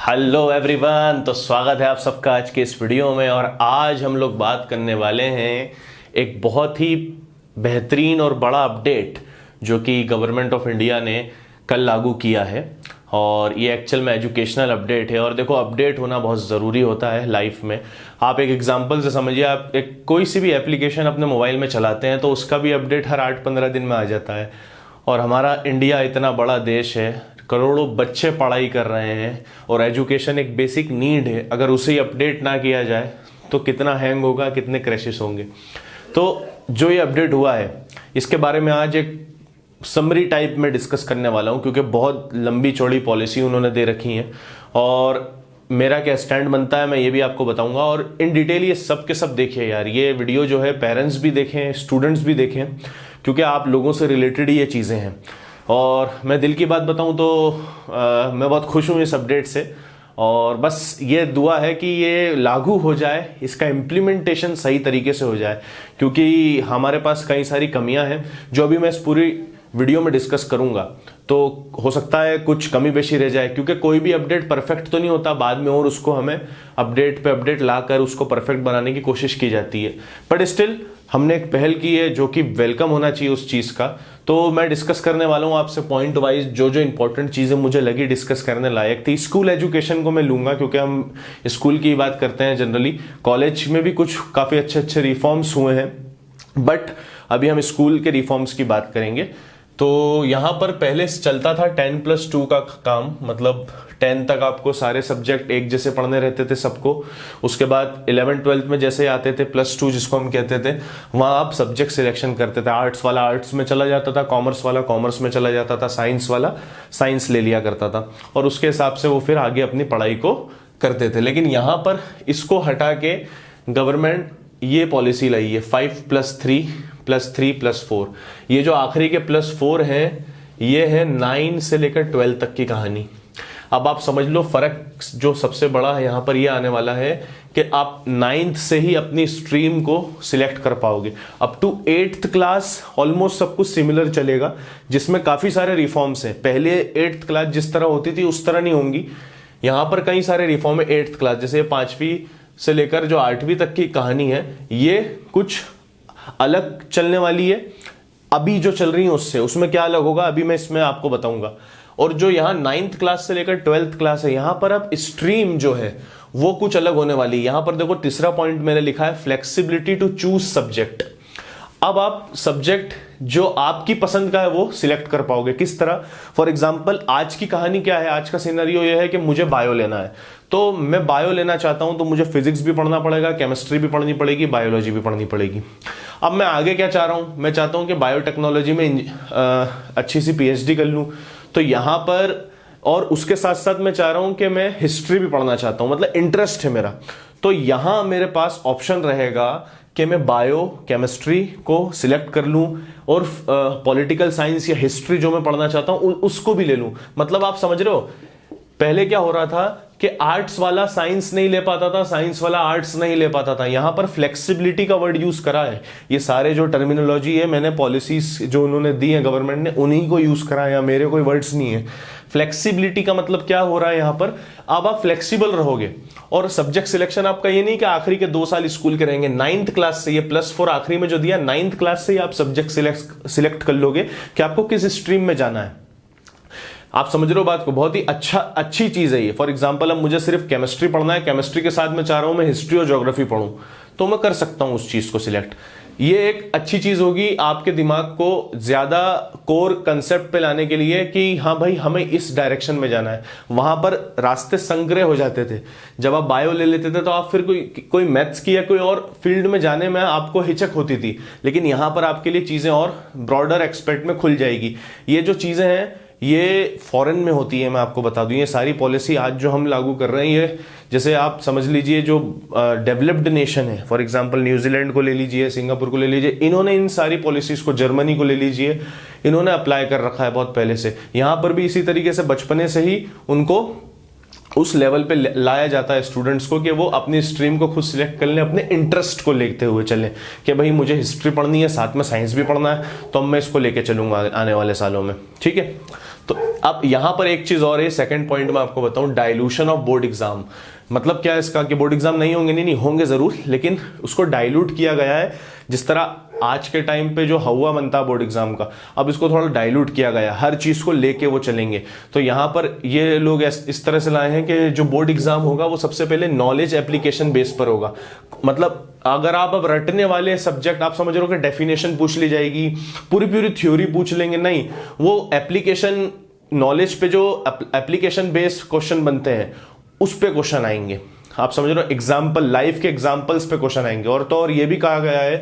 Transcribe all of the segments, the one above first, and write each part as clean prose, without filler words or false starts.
Hello everyone, तो स्वागत है आप सबका आज के इस वीडियो में। और आज हम लोग बात करने वाले हैं एक बहुत ही बेहतरीन और बड़ा अपडेट जो कि गवर्नमेंट ऑफ इंडिया ने कल लागू किया है। और ये एक्चुअल में एजुकेशनल अपडेट है। और देखो, अपडेट होना बहुत ज़रूरी होता है लाइफ में। आप एक एग्जांपल से समझिए, आप एक कोई सी भी एप्लीकेशन अपने मोबाइल में चलाते हैं तो उसका भी अपडेट हर 8-15 दिन में आ जाता है। और हमारा इंडिया इतना बड़ा देश है, करोड़ों बच्चे पढ़ाई कर रहे हैं और एजुकेशन एक बेसिक नीड है। अगर उसे अपडेट ना किया जाए तो कितना हैंग होगा, कितने क्रैशेस होंगे। तो जो ये अपडेट हुआ है इसके बारे में आज एक समरी टाइप में डिस्कस करने वाला हूं, क्योंकि बहुत लंबी चौड़ी पॉलिसी उन्होंने दे रखी है और मेरा क्या स्टैंड बनता है मैं ये भी आपको बताऊंगा। और इन डिटेल ये सब के सब देखिए यार, ये वीडियो जो है पेरेंट्स भी देखें, स्टूडेंट्स भी देखें, क्योंकि आप लोगों से रिलेटेड ही ये चीज़ें हैं। और मैं दिल की बात बताऊं तो मैं बहुत खुश हूं इस अपडेट से। और बस ये दुआ है कि ये लागू हो जाए, इसका इम्प्लीमेंटेशन सही तरीके से हो जाए, क्योंकि हमारे पास कई सारी कमियां हैं जो अभी मैं इस पूरी वीडियो में डिस्कस करूंगा। तो हो सकता है कुछ कमी बेशी रह जाए, क्योंकि कोई भी अपडेट परफेक्ट तो नहीं होता बाद में, और उसको हमें अपडेट पे अपडेट लाकर उसको परफेक्ट बनाने की कोशिश की जाती है। बट स्टिल हमने एक पहल की है जो कि वेलकम होना चाहिए उस चीज़ का। तो मैं डिस्कस करने वाला हूँ आपसे पॉइंट वाइज जो जो इंपॉर्टेंट चीज़ें मुझे लगी डिस्कस करने लायक थी। स्कूल एजुकेशन को मैं लूंगा क्योंकि हम स्कूल की बात करते हैं जनरली। कॉलेज में भी कुछ काफ़ी अच्छे अच्छे रिफॉर्म्स हुए हैं, बट अभी हम स्कूल के रिफॉर्म्स की बात करेंगे। तो यहाँ पर पहले चलता था 10+2 का काम, मतलब 10 तक आपको सारे सब्जेक्ट एक जैसे पढ़ने रहते थे सबको। उसके बाद 11-12 में जैसे आते थे +2 जिसको हम कहते थे, वहाँ आप सब्जेक्ट सिलेक्शन करते थे। आर्ट्स वाला आर्ट्स में चला जाता था, कॉमर्स वाला कॉमर्स में चला जाता था, साइंस वाला साइंस ले लिया करता था, और उसके हिसाब से वो फिर आगे अपनी पढ़ाई को करते थे। लेकिन यहाँ पर इसको हटा के गवर्नमेंट ये पॉलिसी लाई है 5+3+3+4। ये जो आखिरी के +4 है ये है 9 से लेकर 12 तक की कहानी। अब आप समझ लो फर्क जो सबसे बड़ा है यहाँ पर ये आने वाला है कि आप 9th से ही अपनी स्ट्रीम को सिलेक्ट कर पाओगे। Up to 8th class almost सब कुछ सिमिलर चलेगा, जिसमें काफी सारे रिफॉर्म्स हैं। पहले 8th क्लास जिस तरह होती थी उस तरह नहीं होंगी। यहाँ पर कई सारे रिफॉर्म है 8th क्लास, जैसे 5वीं से लेकर जो 8वीं तक की कहानी है ये कुछ अलग चलने वाली है। अभी जो चल रही है उससे, उसमें क्या अलग होगा अभी मैं इसमें आपको बताऊंगा। और जो यहाँ 9th क्लास से लेकर 12th क्लास है, यहाँ पर अब स्ट्रीम जो है वो कुछ अलग होने वाली है। यहाँ पर देखो तीसरा पॉइंट मैंने लिखा है फ्लेक्सिबिलिटी टू चूज सब्जेक्ट। अब आप सब्जेक्ट जो आपकी पसंद का है वो सिलेक्ट कर पाओगे। किस तरह? फॉर एग्जांपल आज की कहानी क्या है, आज का सिनेरियो ये है कि मुझे बायो लेना है, तो मैं बायो लेना चाहता हूं तो मुझे फिजिक्स भी पढ़ना पड़ेगा, केमिस्ट्री भी पढ़नी पड़ेगी, बायोलॉजी भी पढ़नी पड़ेगी। अब मैं आगे क्या चाह रहा हूं, मैं चाहता हूं कि बायोटेक्नोलॉजी में अच्छी सी पीएचडी कर लूं, तो यहां पर और उसके साथ साथ मैं चाह रहा हूं कि मैं हिस्ट्री भी पढ़ना चाहता हूं, मतलब इंटरेस्ट है मेरा। तो यहां मेरे पास ऑप्शन रहेगा कि मैं बायो केमिस्ट्री को सिलेक्ट कर लूं और पॉलिटिकल साइंस या हिस्ट्री जो मैं पढ़ना चाहता हूं उसको भी ले लूं। मतलब आप समझ रहे हो, पहले क्या हो रहा था कि आर्ट्स वाला साइंस नहीं ले पाता था, साइंस वाला आर्ट्स नहीं ले पाता था। यहां पर फ्लेक्सिबिलिटी का वर्ड यूज करा है। ये सारे जो टर्मिनोलॉजी है मैंने पॉलिसीज जो उन्होंने दी है गवर्नमेंट ने उन्हीं को यूज करा है, या मेरे कोई वर्ड्स नहीं है। फ्लेक्सिबिलिटी का मतलब क्या हो रहा है, यहां पर अब आप फ्लेक्सिबल रहोगे। और सब्जेक्ट सिलेक्शन आपका ये नहीं कि आखिरी के 2 साल स्कूल के रहेंगे, 9th क्लास से, ये +4 आखिरी में जो दिया 9th क्लास से ही आप सब्जेक्ट सिलेक्ट कर लोगे कि आपको किस स्ट्रीम में जाना है। आप समझ रहे हो बात को, बहुत ही अच्छी चीज है ये। फॉर एग्जांपल अब मुझे सिर्फ केमिस्ट्री पढ़ना है, केमिस्ट्री के साथ मैं चाह रहा हूं मैं हिस्ट्री और ज्योग्राफी पढ़ूं, तो मैं कर सकता हूं उस चीज को सिलेक्ट। ये एक अच्छी चीज होगी आपके दिमाग को ज्यादा कोर कंसेप्ट पे लाने के लिए कि हाँ भाई हमें इस डायरेक्शन में जाना है। वहां पर रास्ते संग्रह हो जाते थे। जब आप बायो ले लेते थे तो आप फिर कोई मैथ्स की या कोई और फील्ड में जाने में आपको हिचक होती थी, लेकिन यहां पर आपके लिए चीजें और ब्रॉडर एक्सपेक्ट में खुल जाएगी। ये जो चीजें हैं ये फॉरेन में होती है, मैं आपको बता दूं। ये सारी पॉलिसी आज जो हम लागू कर रहे हैं, ये जैसे आप समझ लीजिए जो डेवलप्ड नेशन है, फॉर एग्जांपल न्यूजीलैंड को ले लीजिए, सिंगापुर को ले लीजिए, इन्होंने इन सारी पॉलिसीज को, जर्मनी को ले लीजिए, इन्होंने अप्लाई कर रखा है बहुत पहले से। यहां पर भी इसी तरीके से बचपने से ही उनको उस लेवल पे लाया जाता है स्टूडेंट्स को कि वो अपनी स्ट्रीम को खुद सिलेक्ट कर लें, अपने इंटरेस्ट को लेते हुए चलें कि भाई मुझे हिस्ट्री पढ़नी है, साथ में साइंस भी पढ़ना है, तो अब मैं इसको लेके चलूंगा आने वाले सालों में। ठीक है, तो अब यहां पर एक चीज और है, सेकंड पॉइंट में आपको बताऊं, डाइल्यूशन ऑफ बोर्ड एग्जाम। मतलब क्या है इसका कि बोर्ड एग्जाम नहीं होंगे, नहीं होंगे जरूर, लेकिन उसको डाइल्यूट किया गया है। जिस तरह आज के टाइम पे जो हवा बनता है बोर्ड एग्जाम का, अब इसको थोड़ा डाइल्यूट किया गया है, हर चीज को लेके वो चलेंगे। तो यहां पर ये लोग इस तरह से लाए हैं कि जो बोर्ड एग्जाम होगा वो सबसे पहले नॉलेज एप्लीकेशन बेस पर होगा। मतलब अगर आप अब रटने वाले सब्जेक्ट, आप समझ रहे हो कि डेफिनेशन पूछ ली जाएगी, पूरी थ्योरी पूछ लेंगे, नहीं, वो एप्लीकेशन नॉलेज पे जो एप्लीकेशन बेस्ड क्वेश्चन बनते हैं उस पे क्वेश्चन आएंगे। आप समझ रहे हो, एग्जाम्पल, लाइफ के एग्जाम्पल्स पे क्वेश्चन आएंगे। और तो और ये भी कहा गया है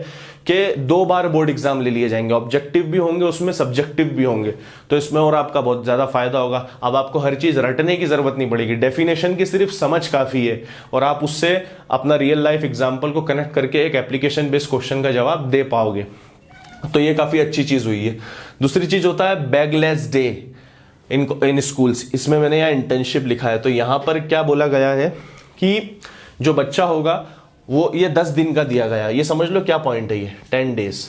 कि 2 बार बोर्ड एग्जाम ले लिए जाएंगे, ऑब्जेक्टिव भी होंगे उसमें, सब्जेक्टिव भी होंगे। तो इसमें और आपका बहुत ज्यादा फायदा होगा। अब आपको हर चीज रटने की जरूरत नहीं पड़ेगी, डेफिनेशन की सिर्फ समझ काफी है और आप उससे अपना रियल लाइफ एग्जाम्पल को कनेक्ट करके एक एप्लीकेशन बेस्ड क्वेश्चन का जवाब दे पाओगे। तो ये काफी अच्छी चीज हुई है। दूसरी चीज होता है बैगलेस डे इन स्कूल्स। इसमें मैंने यहाँ इंटर्नशिप लिखा है। तो यहां पर क्या बोला गया है कि जो बच्चा होगा वो ये 10 दिन का दिया गया है। ये समझ लो क्या पॉइंट है, ये 10 डेज।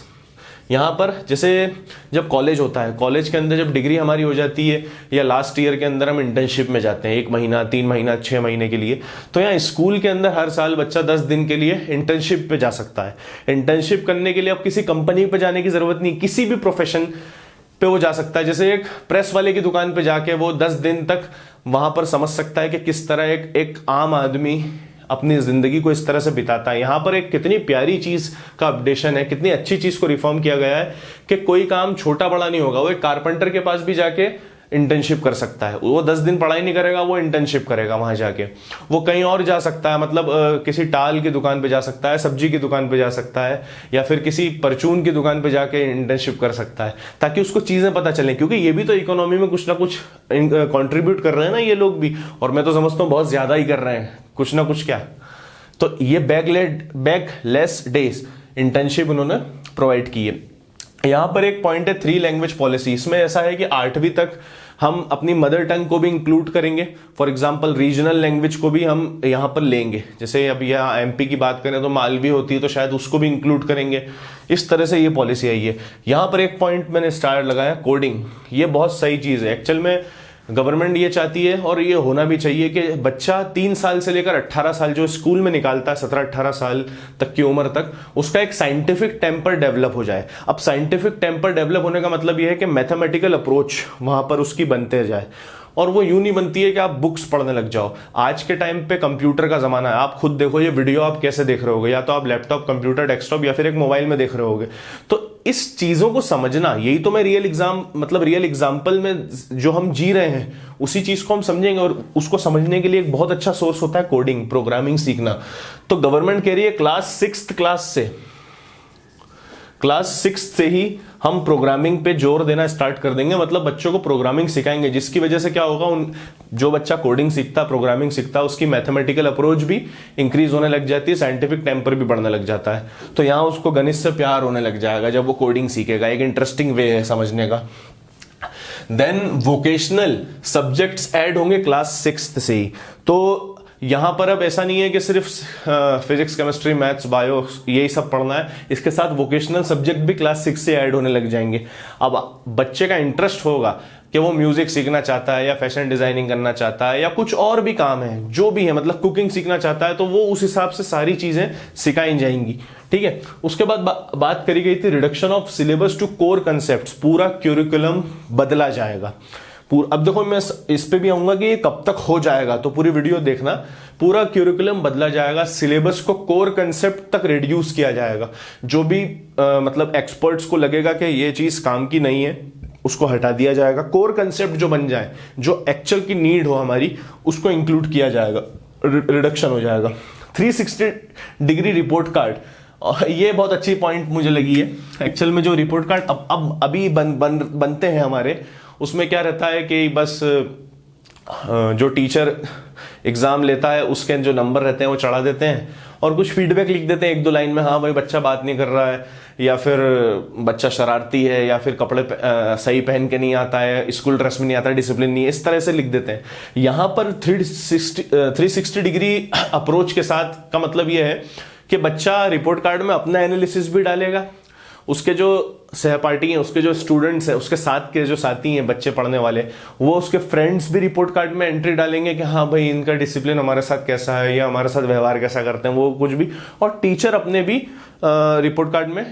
यहां पर जैसे जब कॉलेज होता है, कॉलेज के अंदर जब डिग्री हमारी हो जाती है या लास्ट ईयर के अंदर हम इंटर्नशिप में जाते हैं 1 महीना, 3 महीना, 6 महीने के लिए, तो यहाँ स्कूल के अंदर हर साल बच्चा 10 दिन के लिए इंटर्नशिप पे जा सकता है। इंटर्नशिप करने के लिए अब किसी कंपनी पे जाने की जरूरत नहीं, किसी भी प्रोफेशन पे वो जा सकता है। जैसे एक प्रेस वाले की दुकान पे जाके वो 10 दिन तक वहां पर समझ सकता है कि किस तरह एक आम आदमी अपनी जिंदगी को इस तरह से बिताता है। यहां पर एक कितनी प्यारी चीज का अपडेशन है, कितनी अच्छी चीज को रिफॉर्म किया गया है कि कोई काम छोटा बड़ा नहीं होगा। वो एक कारपेंटर के पास भी जाके इंटर्नशिप कर सकता है, वो 10 दिन पढ़ाई नहीं करेगा, वो इंटर्नशिप करेगा वहां जाके। वो कहीं और जा सकता है, मतलब किसी टाल की दुकान पे जा सकता है, सब्जी की दुकान पे जा सकता है, या फिर किसी परचून की दुकान पे जाके इंटर्नशिप कर सकता है, ताकि उसको चीजें पता चलें। क्योंकि ये भी तो इकोनॉमी में कुछ ना कुछ कंट्रीब्यूट कर रहे हैं ना ये लोग भी, और मैं तो समझता हूँ बहुत ज्यादा ही कर रहे हैं, कुछ ना कुछ। क्या तो ये बैगलेस डेज इंटर्नशिप उन्होंने प्रोवाइड की है। यहां पर एक पॉइंट है 3 लैंग्वेज पॉलिसी। इसमें ऐसा है कि 8वीं तक हम अपनी मदर टंग को भी इंक्लूड करेंगे। फॉर एग्जांपल रीजनल लैंग्वेज को भी हम यहां पर लेंगे। जैसे अब यहाँ एमपी की बात करें तो मालवी होती है, तो शायद उसको भी इंक्लूड करेंगे। इस तरह से ये पॉलिसी आई है। यहां पर एक पॉइंट मैंने स्टार लगाया, कोडिंग। ये बहुत सही चीज है एक्चुअल में। गवर्नमेंट ये चाहती है और ये होना भी चाहिए कि बच्चा 3 साल से लेकर 18 साल जो स्कूल में निकालता है, 17-18 साल तक की उम्र तक, उसका एक साइंटिफिक टेम्पर डेवलप हो जाए। अब साइंटिफिक टेम्पर डेवलप होने का मतलब यह है कि मैथमेटिकल अप्रोच वहां पर उसकी बनते जाए। और वो यूं नहीं बनती है कि आप बुक्स पढ़ने लग जाओ। आज के टाइम पे कंप्यूटर का जमाना है। आप खुद देखो ये वीडियो आप कैसे देख रहे होगे, या तो आप लैपटॉप, कंप्यूटर, डेस्कटॉप या फिर एक मोबाइल में देख रहे होगे। तो इस चीजों को समझना, यही तो मैं रियल एग्जाम्पल में जो हम जी रहे हैं उसी चीज को हम समझेंगे। और उसको समझने के लिए एक बहुत अच्छा सोर्स होता है कोडिंग, प्रोग्रामिंग सीखना। तो गवर्नमेंट कह रही है क्लास 6th से ही हम प्रोग्रामिंग पे जोर देना स्टार्ट कर देंगे। मतलब बच्चों को प्रोग्रामिंग सिखाएंगे, जिसकी वजह से क्या होगा, जो बच्चा कोडिंग सीखता, प्रोग्रामिंग सीखता, उसकी मैथमेटिकल अप्रोच भी इंक्रीज होने लग जाती है, साइंटिफिक टेम्पर भी बढ़ने लग जाता है। तो यहां उसको गणित से प्यार होने लग जाएगा जब वो कोडिंग सीखेगा। एक इंटरेस्टिंग वे है समझने का। देन वोकेशनल सब्जेक्ट्स ऐड होंगे क्लास 6th से ही। तो यहां पर अब ऐसा नहीं है कि सिर्फ फिजिक्स, केमिस्ट्री, मैथ्स, बायो यही सब पढ़ना है। इसके साथ वोकेशनल सब्जेक्ट भी क्लास 6 से ऐड होने लग जाएंगे। अब बच्चे का इंटरेस्ट होगा कि वो म्यूजिक सीखना चाहता है, या फैशन डिजाइनिंग करना चाहता है, या कुछ और भी काम है जो भी है, मतलब कुकिंग सीखना चाहता है, तो वो उस हिसाब से सारी चीजें सिखाई जाएंगी। ठीक है। उसके बाद बात करी गई थी reduction of syllabus to core concept. पूरा क्यूरिकुलम बदला जाएगा। अब देखो मैं इस पे भी आऊंगा कि ये कब तक हो जाएगा, तो पूरी वीडियो देखना। पूरा क्यूरिकुलम बदला जाएगा, सिलेबस को कोर कंसेप्ट तक रिड्यूस किया जाएगा। जो भी मतलब एक्सपर्ट्स को लगेगा कि ये चीज काम की नहीं है, उसको हटा दिया जाएगा। कोर कंसेप्ट जो बन जाए, जो एक्चुअल की नीड हो हमारी, उसको इंक्लूड किया जाएगा, रिडक्शन हो जाएगा। 360 डिग्री रिपोर्ट कार्ड, ये बहुत अच्छी पॉइंट मुझे लगी है। एक्चुअल में जो रिपोर्ट कार्ड अभी बनते हैं हमारे, उसमें क्या रहता है कि बस जो टीचर एग्जाम लेता है उसके जो नंबर रहते हैं वो चढ़ा देते हैं और कुछ फीडबैक लिख देते हैं 1-2 लाइन में। हाँ भाई बच्चा बात नहीं कर रहा है, या फिर बच्चा शरारती है, या फिर कपड़े सही पहन के नहीं आता है, स्कूल ड्रेस में नहीं आता है, डिसिप्लिन नहीं है, इस तरह से लिख देते हैं। यहां पर 360 डिग्री अप्रोच के साथ का मतलब यह है कि बच्चा रिपोर्ट कार्ड में अपना एनालिसिस भी डालेगा, उसके जो सहपाठी हैं, उसके जो स्टूडेंट्स हैं, उसके साथ के जो साथी हैं बच्चे पढ़ने वाले, वो उसके फ्रेंड्स भी रिपोर्ट कार्ड में एंट्री डालेंगे कि हाँ भाई इनका डिसिप्लिन हमारे साथ कैसा है या हमारे साथ व्यवहार कैसा करते हैं, वो कुछ भी। और टीचर अपने भी रिपोर्ट कार्ड में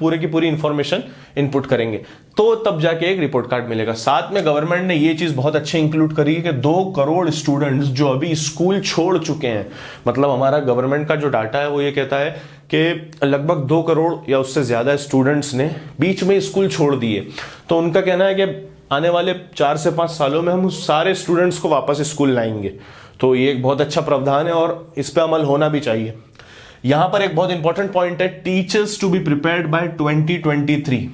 पूरे की पूरी इंफॉर्मेशन इनपुट करेंगे, तो तब जाके एक रिपोर्ट कार्ड मिलेगा। साथ में गवर्नमेंट ने ये चीज बहुत अच्छे इंक्लूड करी है कि 2 करोड़ स्टूडेंट्स जो अभी स्कूल छोड़ चुके हैं, मतलब हमारा गवर्नमेंट का जो डाटा है वो ये कहता है कि लगभग 2 करोड़ या उससे ज्यादा स्टूडेंट्स ने बीच में स्कूल छोड़ दिए। तो उनका कहना है कि आने वाले 4 से 5 सालों में हम उस सारे स्टूडेंट्स को वापस स्कूल लाएंगे। तो ये एक बहुत अच्छा प्रावधान है और इस पर अमल होना भी चाहिए। यहां पर एक बहुत इंपॉर्टेंट पॉइंट है, teachers to be prepared by 2023।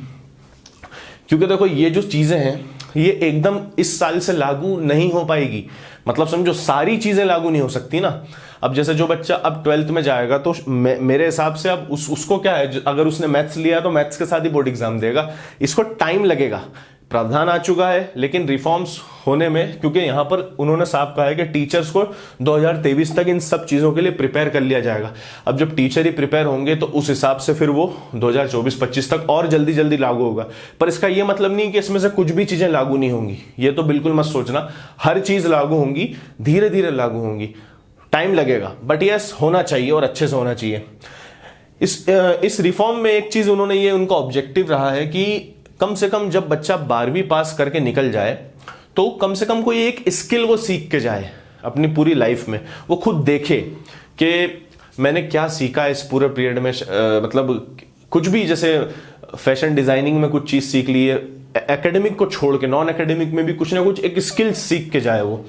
क्योंकि देखो ये जो चीजें हैं ये एकदम इस साल से लागू नहीं हो पाएगी, मतलब समझो सारी चीजें लागू नहीं हो सकती ना। अब जैसे जो बच्चा अब 12th में जाएगा तो मेरे हिसाब से अब उसको क्या है, अगर उसने मैथ्स लिया तो मैथ्स के साथ ही बोर्ड एग्जाम देगा, इसको टाइम लगेगा। प्रावधान आ चुका है लेकिन रिफॉर्म्स होने में, क्योंकि यहां पर उन्होंने साफ कहा है कि टीचर्स को 2023 तक इन सब चीजों के लिए प्रिपेयर कर लिया जाएगा। अब जब टीचर ही प्रिपेयर होंगे तो उस हिसाब से फिर वो 2024-25 तक और जल्दी जल्दी लागू होगा। पर इसका यह मतलब नहीं कि इसमें से कुछ भी चीजें लागू नहीं होंगी, ये तो बिल्कुल मत सोचना। हर चीज लागू होंगी, धीरे धीरे लागू होंगी, टाइम लगेगा, बट यस होना चाहिए और अच्छे से होना चाहिए। इस रिफॉर्म में एक चीज उन्होंने, ये उनका ऑब्जेक्टिव रहा है कि कम से कम जब बच्चा 12वीं पास करके निकल जाए तो कम से कम कोई एक स्किल वो सीख के जाए अपनी पूरी लाइफ में, वो खुद देखे कि मैंने क्या सीखा इस पूरे पीरियड में। मतलब कुछ भी, जैसे फैशन डिजाइनिंग में कुछ चीज सीख ली है, एकेडमिक को छोड़ के नॉन एकेडमिक में भी कुछ ना कुछ एक स्किल सीख के जाए वो।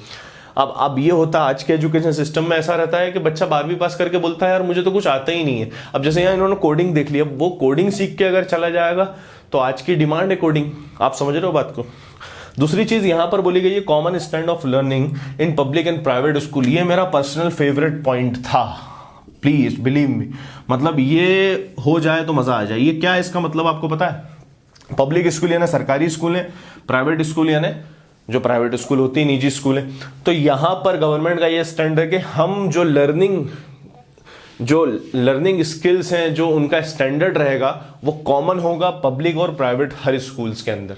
अब ये होता है आज के एजुकेशन सिस्टम में, ऐसा रहता है कि बच्चा 12वीं पास करके बोलता है यार मुझे तो कुछ आता ही नहीं है। अब जैसे यहाँ इन्होंने कोडिंग देख लिया, वो कोडिंग सीख के अगर चला जाएगा तो आज की डिमांड है कोडिंग, आप समझ रहे हो बात को। दूसरी चीज यहां पर बोली गई है common stand of learning in public and private school. ये मेरा पर्सनल फेवरेट पॉइंट था, प्लीज बिलीव मी। मतलब ये हो जाए तो मजा आ जाए। ये क्या है इसका मतलब आपको पता है? पब्लिक स्कूल यानी सरकारी स्कूल है, प्राइवेट स्कूल यानी जो प्राइवेट स्कूल होती है निजी स्कूल है। तो यहां पर गवर्नमेंट का ये स्टैंड है कि हम जो लर्निंग स्किल्स हैं, जो उनका स्टैंडर्ड रहेगा वो कॉमन होगा पब्लिक और प्राइवेट हर स्कूल्स के अंदर।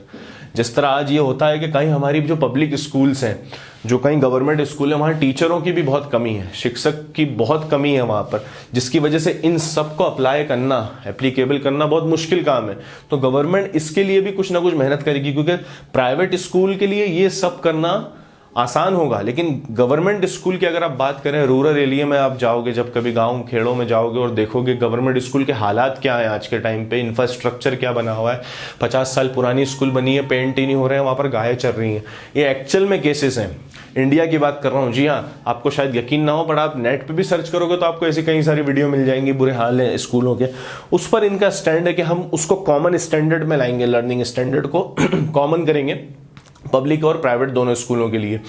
जिस तरह आज ये होता है कि कहीं हमारी जो पब्लिक स्कूल्स हैं, जो कहीं गवर्नमेंट स्कूल है, वहां टीचरों की भी बहुत कमी है, शिक्षक की बहुत कमी है वहां पर, जिसकी वजह से इन सबको अप्लाई करना, एप्लीकेबल करना बहुत मुश्किल काम है। तो गवर्नमेंट इसके लिए भी कुछ ना कुछ मेहनत करेगी, क्योंकि प्राइवेट स्कूल के लिए ये सब करना आसान होगा, लेकिन गवर्नमेंट स्कूल की अगर आप बात करें, रूरल एरिया में आप जाओगे, जब कभी गांव खेड़ों में जाओगे और देखोगे गवर्नमेंट स्कूल के हालात क्या है आज के टाइम पे, इंफ्रास्ट्रक्चर क्या बना हुआ है। 50 साल पुरानी स्कूल बनी है, पेंट ही नहीं हो रहे हैं, वहां पर गायें चल रही हैं। ये एक्चुअल में केसेस हैं, इंडिया की बात कर रहा हूँ। जी हाँ, आपको शायद यकीन ना हो, पर आप नेट पे भी सर्च करोगे तो आपको ऐसी कई सारी वीडियो मिल जाएंगी, बुरे हाल है स्कूलों के। उस पर इनका स्टैंड है कि हम उसको कॉमन स्टैंडर्ड में लाएंगे, लर्निंग स्टैंडर्ड को कॉमन करेंगे पब्लिक और प्राइवेट दोनों स्कूलों के लिए।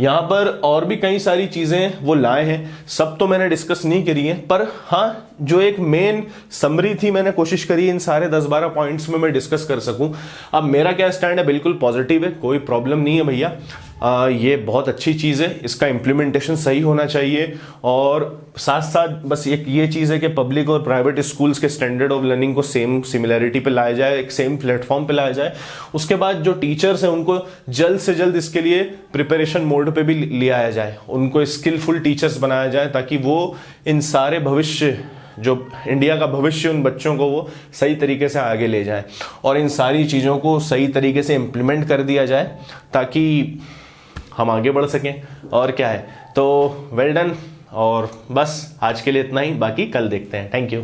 यहां पर और भी कई सारी चीजें वो लाए हैं, सब तो मैंने डिस्कस नहीं करी है, पर हाँ जो एक मेन समरी थी मैंने कोशिश करी इन सारे 10-12 पॉइंट्स में मैं डिस्कस कर सकूं। अब मेरा क्या स्टैंड है, बिल्कुल पॉजिटिव है, कोई प्रॉब्लम नहीं है भैया। ये बहुत अच्छी चीज है, इसका इम्प्लीमेंटेशन सही होना चाहिए। और साथ साथ बस एक ये चीज है कि पब्लिक और प्राइवेट स्कूल्स के स्टैंडर्ड ऑफ लर्निंग को सेम सिमिलैरिटी पे लाया जाए, एक सेम प्लेटफॉर्म पे लाया जाए। उसके बाद जो टीचर्स हैं उनको जल्द से जल्द इसके लिए प्रिपरेशन मोड पे भी ले आया जाए, उनको स्किलफुल टीचर्स बनाया जाए, ताकि वो इन सारे भविष्य, जो इंडिया का भविष्य, उन बच्चों को वो सही तरीके से आगे ले जाए और इन सारी चीज़ों को सही तरीके से इम्प्लीमेंट कर दिया जाए, ताकि हम आगे बढ़ सकें। और क्या है, तो वेल डन। और बस आज के लिए इतना ही, बाकी कल देखते हैं। Thank you.